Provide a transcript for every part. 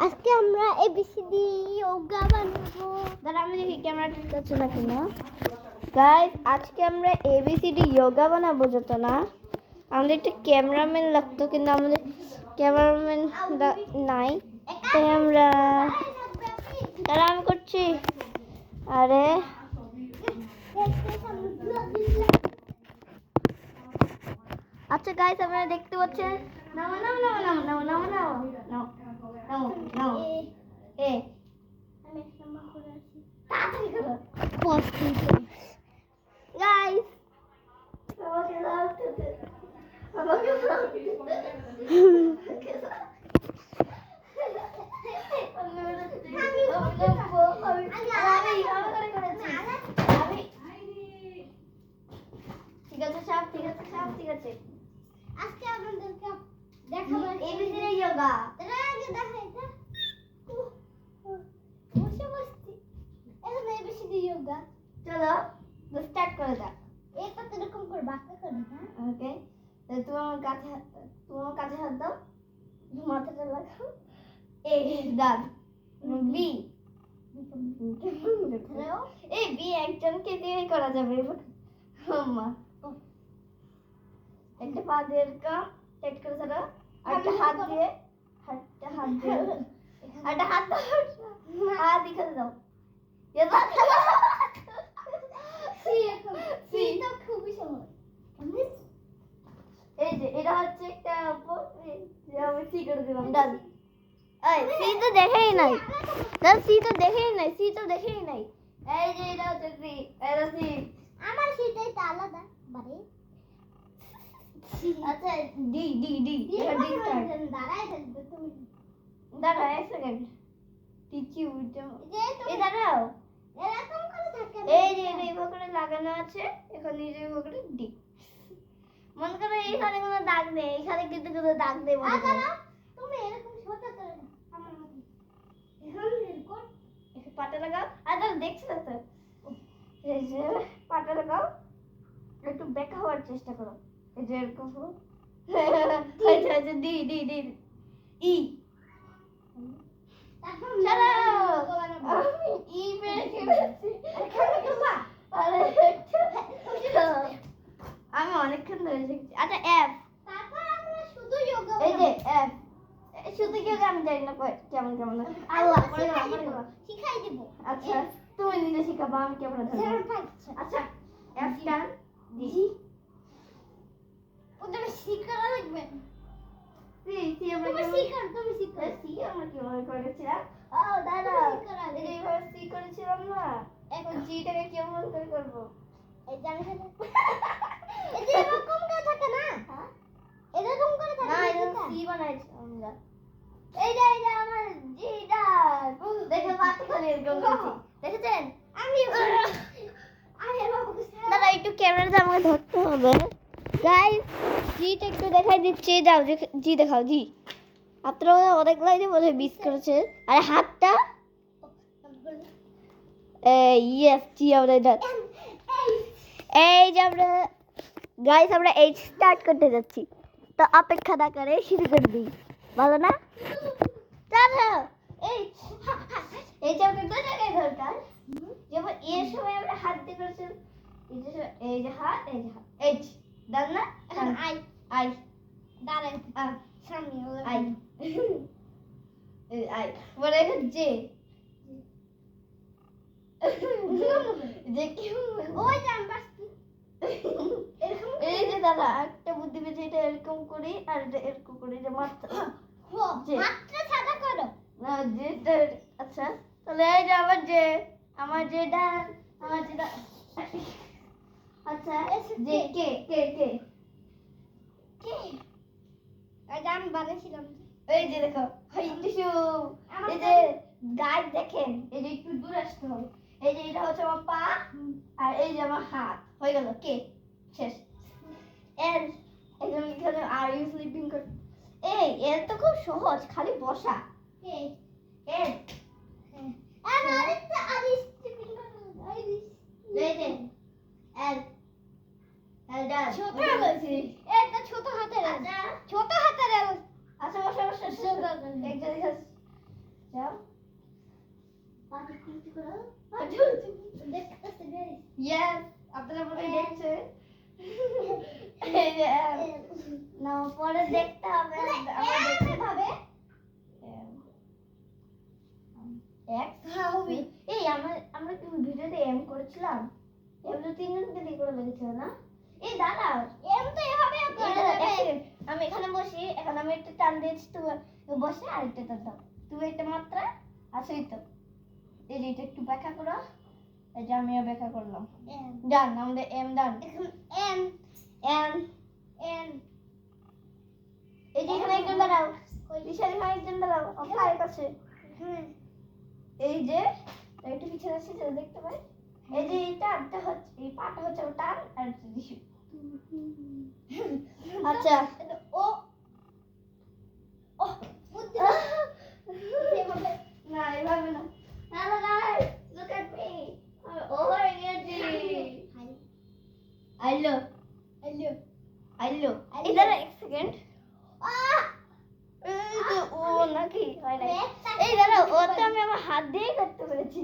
আজকে আমরা এবিসিডি যোগা বানাবো। দাঁড়া আমি দেখি ক্যামেরা ঠিক আছে নাকি না। গাইস আজকে আমরা এবিসিডি যোগা বানাবো, যত না আমাদের একটা ক্যামেরাম্যান লাগতো, কিন্তু আমাদের ক্যামেরাম্যান নাই, তাই আমরা দাঁড়া আমি করছি। আরে আচ্ছা গাইস আপনারা দেখতে পাচ্ছেন, নাও নাও নাও নাও নাও নাও নাও নাও নাও নাও এ আমি একটা নাম্বার করে আছি, তাড়াতাড়ি করো পোস্ট গাইস। আমাকে লাস্ট আমাকে ঠিক আছে সব ঠিক আছে, সব ঠিক আছে। আজকে আমাদেরকে দেখাবো এবিসিডি যোগা। তার আগে দেখা এটা বসে বসছি এখন এবিসিডি যোগা। চলো স্টার্ট করে দাও। এটা তো এরকম করে বাঁকা করে, হ্যাঁ ওকে। তোমার কাছে হাত দাও, মাথাটা লাগাও। এ ডান বি এই বি একজনকে দিয়ে করা যাবে। মা একটা পা দিয়ে টাইট করে ধরো, একটা হাত দিয়ে একটা হাত দাও, হাত দিকে দাও। খুবই সহজ। এই যে এটা হচ্ছে একটা আমি সি করে দিলাম। ডান। এই সি তো দেখেই নাই, সি তো দেখেই নাই। এই যে এটা হচ্ছে সি, এটা সি। আমার সিটাই তো আলাদা বারে। আচ্ছা ডি ডি ডি এটা ডি স্টার্ট। দাঁড়াও এক সেকেন্ড। টিচি উঠে এই দাঁড়াও, এরকম করে থাকে। এই যে এইভাবে করে লাগানো আছে, এখানে এইভাবে করে ডি। মন করে এইখানে কোনো দাগ নেই, এখানে কিন্তু কোনো দাগ নেই। আচ্ছা তুমি এরকম ছোট করে দাও আমার মতো। এখন রেকর্ড একটু পাটা লাগাও। আচ্ছা দেখছ না তো, এই যে পাটা লাগাও, একটু বেঁকা হওয়ার চেষ্টা করো। এই যে এরকম আচ্ছা ডি ডি ডি ই। চলো আমি ই পেয়ে গেছি। আমি অনেকক্ষণ ধরে শিখছি। আচ্ছা এফ, তারপর আমরা শুধু যোগা। এই যে এফ শুধু যোগা আমি জানি না কেমন কেমন। আল্লাহ শিখাই দিব। আচ্ছা তুমি নিজে শিখাবা, আমি কেমন ধরবো। আচ্ছা এফ টান জি ওদের শিখা লাগবে। সি আমরা তুমি শিখো সি আমরা কিভাবে করেছিলাম। ও দাদা এইভাবে সি করেছিলাম না, এখন জিটাকে কেমন করে করব। এই জানি না এই যে এরকম করে থাকে না, হ্যাঁ এরকম করে থাকে না, এটা সি বানাইছি আমরা। এই যে আমার জিটা দেখে বাতি খালি এরকম করছি, দেখেছেন? আমি দাদা একটু ক্যামেরাটা আমাকে ধরতে হবে। গাইস জিটা একটু দেখাই দিচ্ছি, দাও জি দেখাও জি। আপনারা অনেক লাইনে বলে মিস করেছে। আর হাতটা ইয়েস জি আমরা এটা এই যে আমরা গাইস আমরা এইচ স্টার্ট করতে যাচ্ছি, তো অপেক্ষা না করে শুরু করে দিই, ভালো না? চলো এইচ যে আমাদের দুটো জায়গায় দরকার। যেমন এর সময় আমরা হাত দিয়ে করেছিলাম, এই যে হাত এইচ ডান না, এখন আই দাঁড়ান সামনে আই আই বলে জে যে কি ওই জান বাস এই যে দাদা একটা বুদ্ধি পেয়েছে, এটা এরকম করি আর এটা এরকম করি, যে মাত্রা সাদা করো না যেটা। আচ্ছা তাহলে এই যে আমার যেটা আচ্ছা যে কে কে কে কে এটা আমি বানাইছিলাম। এই যে দেখো টিস্যু, এই যে গাইড দেখেন, এই যে একটু দূরে আসতে হবে। এই যে এটা হচ্ছে আমার পা, আর এই যে আমার হাত, হয়ে গেল কে শেষ। এর একদম এখানে আর ইউ স্লিপিং কর। এই এর তো খুব সহজ, খালি বসা। কে এর আর আরেকটা আর স্লিপিং কর। এই যে এল এলডা ছোট বলছি, এটা ছোট হাতের। আচ্ছা ছোট হাতের। আচ্ছা বসে বসে একটা দেখা Yes, আপনারা মনে হয় দেখছেন। না পরে দেখতে হবে, আমরা দেখতে হবে। এই আমরা কি ভিডিওতে এম করেছিলাম? এম তো তিনজনকে দিয়ে করে লেগেছিল না? এই দাঁড়াও, এম তো এভাবে আমি এখানে বসি, এখন আমি একটা টান দিয়েছি, তুমি বসে আরেকটা টান দাও। তুমি একটা মাত্রা আসেই তো। এই যে এটা একটু ব্যাখ্যা করো। এই যে আমিও ব্যাখ্যা করলাম। ডান, আমাদের এম ডান। এম এম এম এই যে এখানে একজন দাঁড়াও, বিশাল এখানে একজন দাঁড়াও, ফাইভ আছে। এই যে একটু পিছনে আসছে, সেটা দেখতে পাই। এই যে এটা হচ্ছে, এই পাটা হচ্ছে টান আর দিশু। আচ্ছা ও এভাবে না, এভাবে না। Hello guys, look at me, over energy. আইলো আইলো আইলো, ইধার এক সেকেন্ড। ও নাকি হয় না, এই দাঁড়াও, ও তো আমি আমার হাত দিয়ে করতে পেরেছি।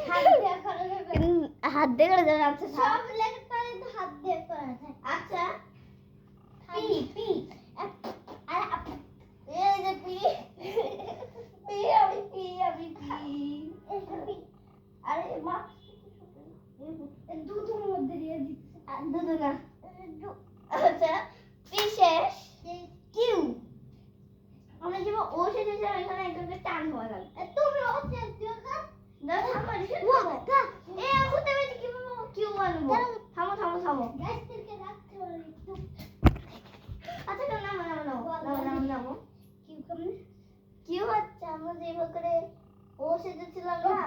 হাত দিয়ে করে যাবে। আচ্ছা সব লেগে পারে তো হাত দিয়ে করা যায়। আচ্ছা পি পি আরে এই যে পি পি আমি পি আরে মা দুধের মধ্যে দিয়ে দিচ্ছে। দুধ না, আচ্ছা পি শেষ, কিউ। আমরা যেমন ও শেষে যাবে, এখানে একজনকে টান হওয়া যাবে। তুমি ও শেষ দিও না, না থামো এ হতে হবে কি বলবো, কিউ আনবো। থামো থামো থামো, গাছকে রাখতে হবে একটু। আচ্ছা নামো কিউ কেমনে, কিউ হচ্ছে আমরা যেভাবে করে ও শেষে ছিলাম না,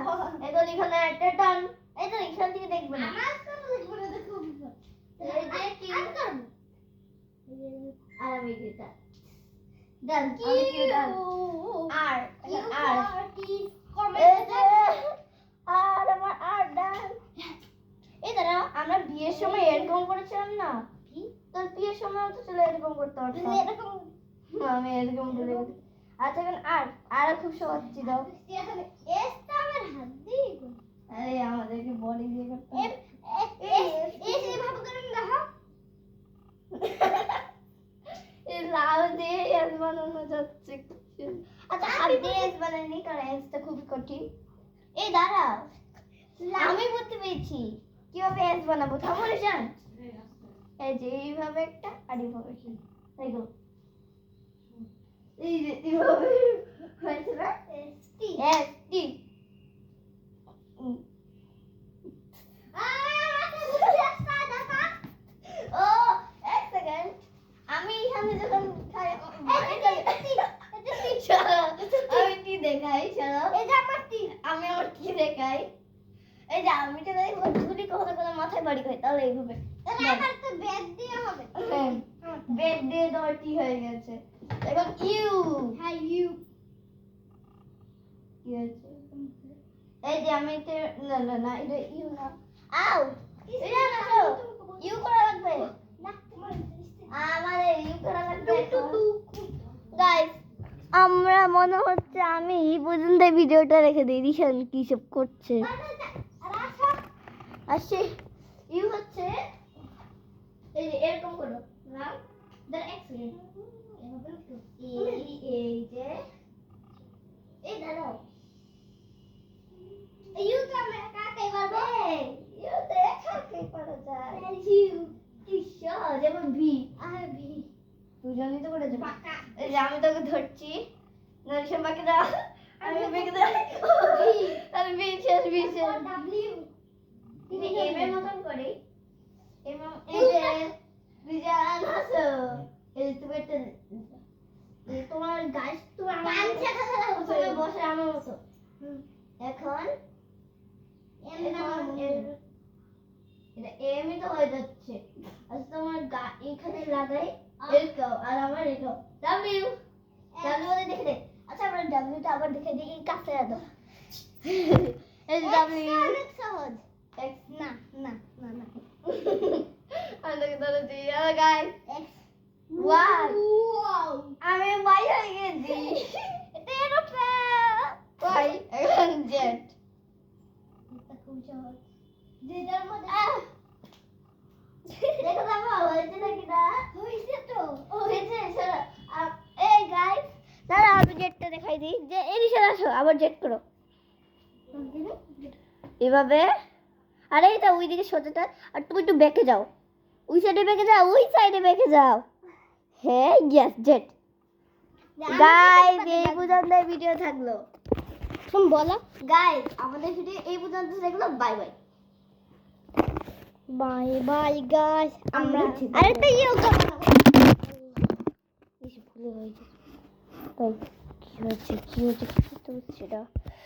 এখন এখানে একটা টান। এই তো এখান থেকে দেখবে না, আমার কাছে দেখবে না, দেখো এই যে কিউ আর আমি এটা ডান, আমি কিউ ডান। আর আর আমার আর ডান। এই দাঁড়াও, আমরা বিয়ের সময় এরকম করেছিলাম না? তোর বিয়ের সময় তো চলে এরকম করতে পারতাম। আমি এরকম করে। আচ্ছা এখন আর খুব সহজ ছিল। আরে আমাদেরকে বডি দিয়ে করতে হবে। লাউ দিয়ে এস বানানো যাচ্ছে। আচ্ছা হাত দিয়ে এস বানানি, কারণ এসটা খুবই কঠিন। এই দাঁড়াও, আমি বুঝতে পেরেছি কিভাবে এস বানাবো। থামো রেশান, এই যে এইভাবে একটা আর এইভাবে দেখো, এই যে এইভাবে হয়েছে না, টি এস টি। ও এক সেকেন্ড, আমি এখানে যখন খাই আমি টি দেখাই, চলো এই যে আমার টি, আমি আমার টি দেখাই। এই যে আমি তো দেখ ভুলগুলি কখনো কোনো মাথায় বাড়ি খাই, তাহলে এইভাবে। তাহলে আমার তো বেড দিয়ে হবে। হ্যাঁ বেড দিয়ে তো টি হয়ে গেছে। এখন ইউ, হ্যাঁ ইউ কি আছে, এই যে আমি তো না এটা ইউ না, আউ এটা না, তো ইউ করা লাগবে না, আমারে ইউ করা লাগবে। গাইস আমরা মনে হচ্ছে আমি এই পর্যন্ত ভিডিওটা রেখে দিই, রিশান কি সব করছে। আসে ইউ হচ্ছে এই যে এরকম করো না, দাঁড়া এক সেকেন্ড, এই যে এই দাঁড়াও, ইউ তো আমরা কাকে পারবো, ইউ তো একাকে পারা যায়। ইউ কি সহজ, যেমন ভি আর ভি দুজনই তো করে দেব। এই যে আমি তোকে ধরছি, নরিশন বাকি দাও, আমি বাকি দাও, ভি আর ভি শেষ, ভি শেষ। ডব্লিউ তুমি এম এর মতন করি, এম এই যে বিজান হাসো, এই তুমি একটা তোমার গাছ, তুমি আমার পাঁচটা কথা লাগবে, তুমি বসে আমার মতো। এখন এম নাম এটা এমই তো হয়ে যাচ্ছে। আচ্ছা তোমার এখানে লাগাই এরকম, আর আমার এরকম ডব্লিউ, ডব্লিউ বলে দেখে দে। আচ্ছা আমরা ডব্লিউটা আবার দেখে দিই, কাছে দাও। এই ডব্লিউ অনেক সহজ। এক্স না না না না আরে ধরে দিই, আর গাইস এক্স ওয়াই, আমি বাইরে গিয়ে দিই, এটা এরোপ্লেন ওয়াই, এখন জেড। খুব সহজ যেটার মধ্যে দেখো দেখো হয়েছে নাকি না হয়েছে তো হয়েছে চলো এই গাইস দাঁড়া আমি জেটটা দেখাই দিই যে এদিকে আসো আবার জেট করো এভাবে আরে এটা ওই দিকে সোজাটা আর তুমি একটু বেঁকে যাও ওই সাইডে বেঁকে যাও ওই সাইডে বেঁকে যাও হ্যাঁ ইয়েস জেট গাইস এই পর্যন্ত ভিডিও থাকলো তুমি বলো গাইস আমাদের ভিডিও এই পর্যন্ত থাকলো bye bye bye bye guys আমরা আরেকটা ইয়ে করব ভুলে হয়েছে তাই কি হচ্ছে সেটা